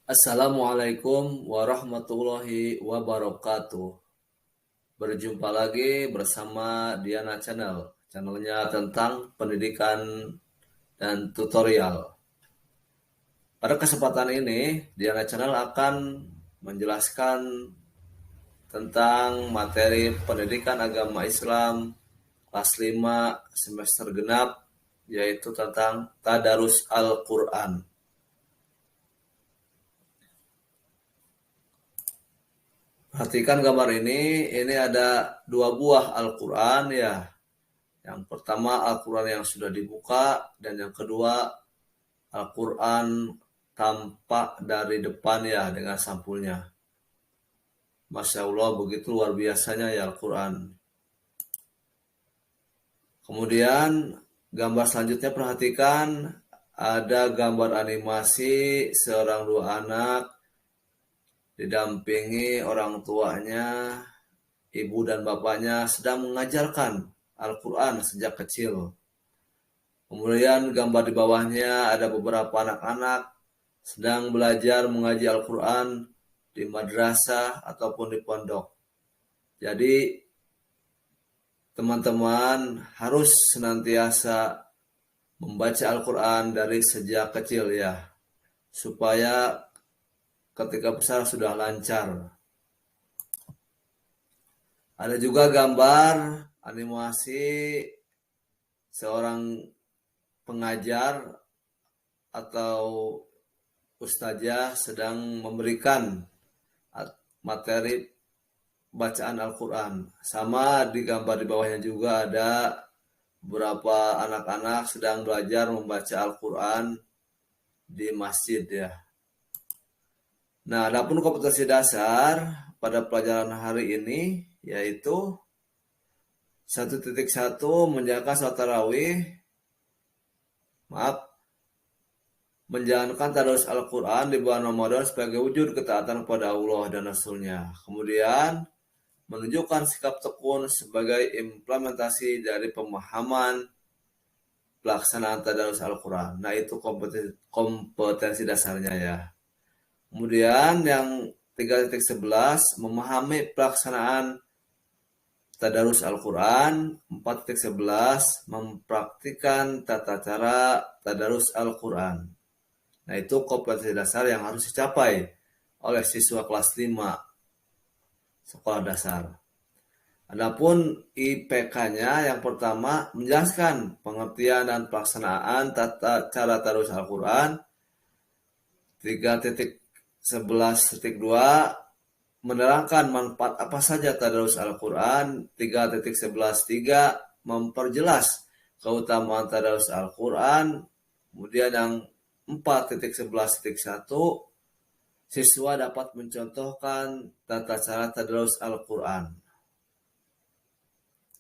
Assalamualaikum warahmatullahi wabarakatuh. Berjumpa lagi bersama Diana channelnya tentang pendidikan dan tutorial. Pada kesempatan ini, Diana Channel akan menjelaskan tentang materi pendidikan agama Islam kelas 5 semester genap, yaitu tentang Tadarus Al-Quran. Perhatikan gambar ini ada dua buah Al-Quran ya. Yang pertama Al-Quran yang sudah dibuka, dan yang kedua Al-Quran tampak dari depan ya dengan sampulnya. Masya Allah, begitu luar biasanya ya Al-Quran. Kemudian gambar selanjutnya perhatikan, ada gambar animasi seorang dua anak didampingi orang tuanya, ibu dan bapaknya sedang mengajarkan Al-Quran sejak kecil. Kemudian gambar di bawahnya ada beberapa anak-anak sedang belajar mengaji Al-Quran di madrasah ataupun di pondok. Jadi teman-teman harus senantiasa membaca Al-Quran dari sejak kecil ya, supaya ketika besar sudah lancar. Ada juga gambar animasi seorang pengajar atau ustazah sedang memberikan materi bacaan Al-Quran. Sama di gambar di bawahnya juga ada beberapa anak-anak sedang belajar membaca Al-Quran di masjid ya. Nah, adapun kompetensi dasar pada pelajaran hari ini yaitu 1.1 menjalankan sholat tarawih, menjalankan tadarus Al-Quran di bulan Ramadan sebagai wujud ketaatan kepada Allah dan Rasul-Nya. Kemudian menunjukkan sikap tekun sebagai implementasi dari pemahaman pelaksanaan tadarus Al-Quran. Nah, itu kompetensi dasarnya ya. Kemudian yang 3.11 memahami pelaksanaan tadarus Al-Quran. 4.11 mempraktikkan tata cara tadarus Al-Quran. Nah, itu kompetensi dasar yang harus dicapai oleh siswa kelas 5 sekolah dasar. Adapun IPK-nya yang pertama menjelaskan pengertian dan pelaksanaan tata cara tadarus Al-Quran. 3.11.2 menerangkan manfaat apa saja tadarus Al-Quran. 3.11.3 memperjelas keutamaan tadarus Al-Quran. Kemudian yang 4.11.1 siswa dapat mencontohkan tata cara tadarus Al-Quran.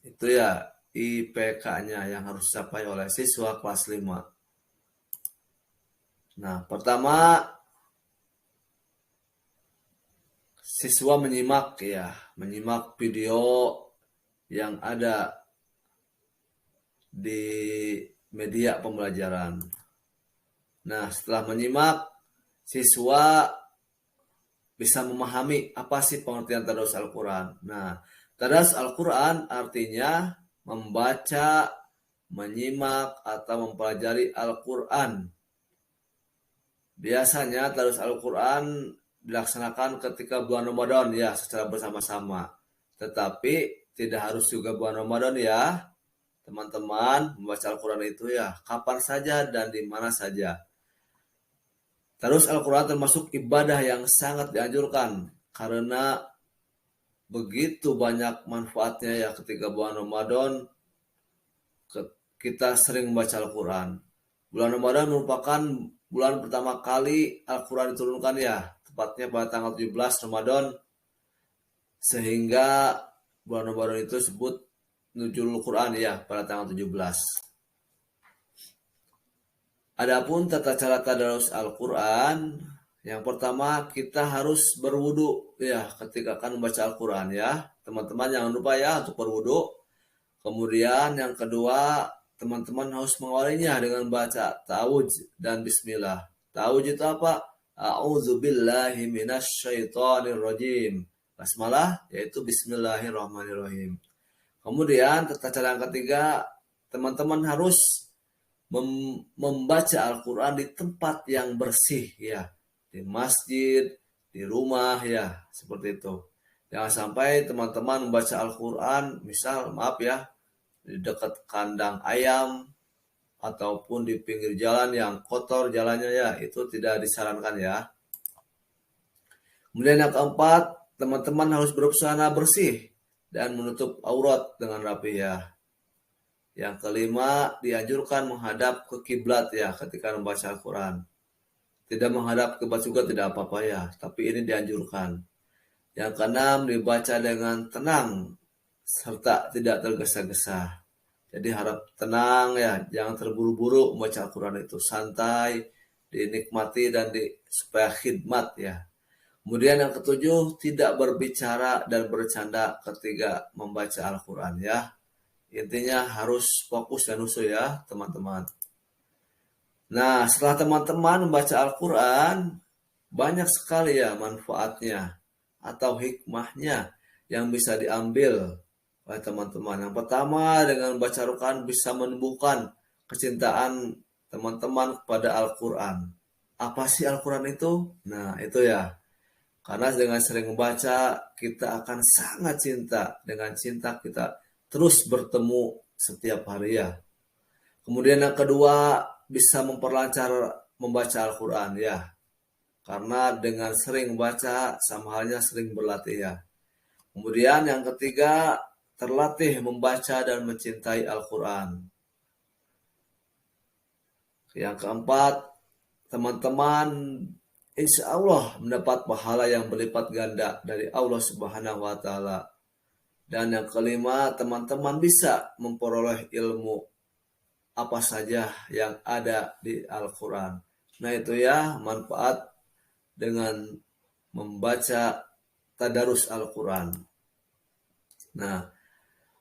Itu ya IPK-nya yang harus dicapai oleh siswa kelas 5. Nah, pertama siswa menyimak video yang ada di media pembelajaran. Nah, setelah menyimak, siswa bisa memahami apa sih pengertian tadarus Al-Quran. Nah, tadarus Al-Quran artinya membaca, menyimak, atau mempelajari Al-Quran. Biasanya tadarus Al-Quran dilaksanakan ketika bulan Ramadan ya, secara bersama-sama. Tetapi tidak harus juga bulan Ramadan ya. Teman-teman, membaca Al-Quran itu ya kapan saja dan di mana saja. Terus Al-Quran termasuk ibadah yang sangat dianjurkan karena begitu banyak manfaatnya ya ketika bulan Ramadan kita sering membaca Al-Quran. Bulan Ramadan merupakan bulan pertama kali Al-Quran diturunkan ya, tepatnya pada tanggal 17 Ramadan, sehingga bulan Ramadan itu disebut Nuzulul Quran ya pada tanggal 17. Adapun tata cara tadarus Al-Quran, yang pertama kita harus berwudu ya ketika akan membaca Al-Quran ya. Teman-teman jangan lupa ya untuk berwudu. Kemudian yang kedua, teman-teman harus mengawalinya dengan baca ta'awudz dan bismillah. Ta'awudz itu apa? A'udzubillahi minasyaitonirrajim. Basmalah yaitu bismillahirrahmanirrahim. Kemudian tata cara yang ketiga, teman-teman harus membaca Al-Quran di tempat yang bersih ya, di masjid, di rumah ya, seperti itu. Jangan sampai teman-teman membaca Al-Quran, misal maaf ya, di dekat kandang ayam ataupun di pinggir jalan yang kotor jalannya ya, itu tidak disarankan ya. Kemudian yang keempat, teman-teman harus berbusana bersih dan menutup aurat dengan rapi ya. Yang kelima, dianjurkan menghadap ke kiblat ya ketika membaca Al-Quran. Tidak menghadap ke kiblat juga tidak apa-apa ya, tapi ini dianjurkan. Yang keenam, dibaca dengan tenang serta tidak tergesa-gesa. Jadi harap tenang ya, jangan terburu-buru membaca Al-Quran itu. Santai, dinikmati dan supaya khidmat ya. Kemudian yang ketujuh, tidak berbicara dan bercanda ketika membaca Al-Quran ya. Intinya harus fokus dan khusyuk ya teman-teman. Nah, setelah teman-teman membaca Al-Quran, banyak sekali ya manfaatnya atau hikmahnya yang bisa diambil oleh teman-teman. Yang pertama, dengan membaca Al-Quran bisa menumbuhkan kecintaan teman-teman kepada Al-Quran. Apa sih Al-Quran itu? Nah, itu ya. Karena dengan sering membaca, kita akan sangat cinta. Dengan cinta kita terus bertemu setiap hari ya. Kemudian yang kedua, bisa memperlancar membaca Al-Quran ya. Karena dengan sering membaca, sama halnya sering berlatih ya. Kemudian yang ketiga, terlatih membaca dan mencintai Al-Quran. Yang keempat, teman-teman insya Allah mendapat pahala yang berlipat ganda dari Allah Subhanahu wa Ta'ala. Dan yang kelima, teman-teman bisa memperoleh ilmu apa saja yang ada di Al-Quran. Nah itu ya manfaat dengan membaca tadarus Al-Quran. Nah,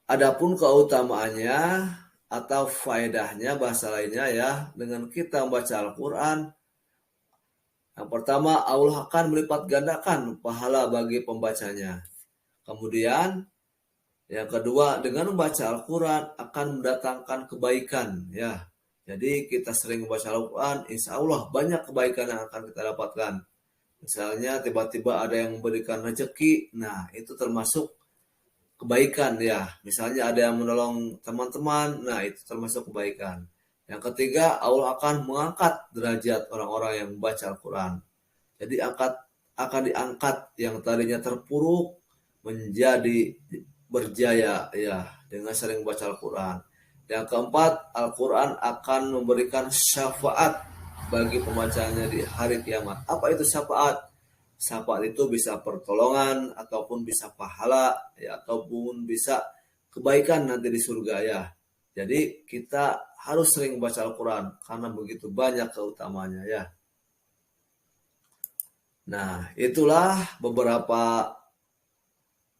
adapun keutamaannya atau faedahnya bahasa lainnya ya, dengan kita membaca Al-Quran, yang pertama Allah akan melipat gandakan pahala bagi pembacanya. Kemudian yang kedua, dengan membaca Al-Quran akan mendatangkan kebaikan ya. Jadi kita sering membaca Al-Quran, insya Allah banyak kebaikan yang akan kita dapatkan. Misalnya tiba-tiba ada yang memberikan rezeki, nah itu termasuk kebaikan ya. Misalnya ada yang menolong teman-teman, nah itu termasuk kebaikan. Yang ketiga, Allah akan mengangkat derajat orang-orang yang membaca Al-Quran. Jadi akan diangkat yang tadinya terpuruk menjadi berjaya ya dengan sering membaca Al-Quran. Yang keempat, Al-Quran akan memberikan syafaat bagi pembacanya di hari kiamat. Apa itu syafaat? Syafaat itu bisa pertolongan ataupun bisa pahala ya, ataupun bisa kebaikan nanti di surga ya. Jadi kita harus sering membaca Al-Quran karena begitu banyak keutamanya ya. Nah, itulah beberapa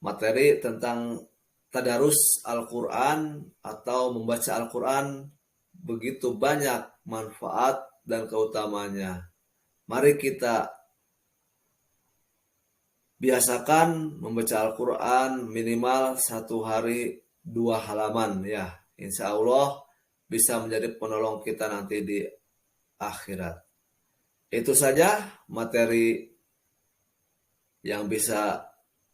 materi tentang tadarus Al-Quran atau membaca Al-Quran, begitu banyak manfaat dan keutamanya. Mari kita biasakan membaca Al-Quran minimal 1 hari 2 halaman ya. Insya Allah bisa menjadi penolong kita nanti di akhirat. Itu saja materi yang bisa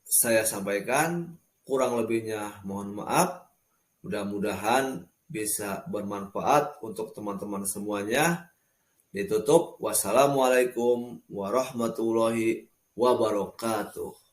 saya sampaikan. Kurang lebihnya mohon maaf. Mudah-mudahan bisa bermanfaat untuk teman-teman semuanya. Ditutup. Wassalamualaikum warahmatullahi wabarakatuh.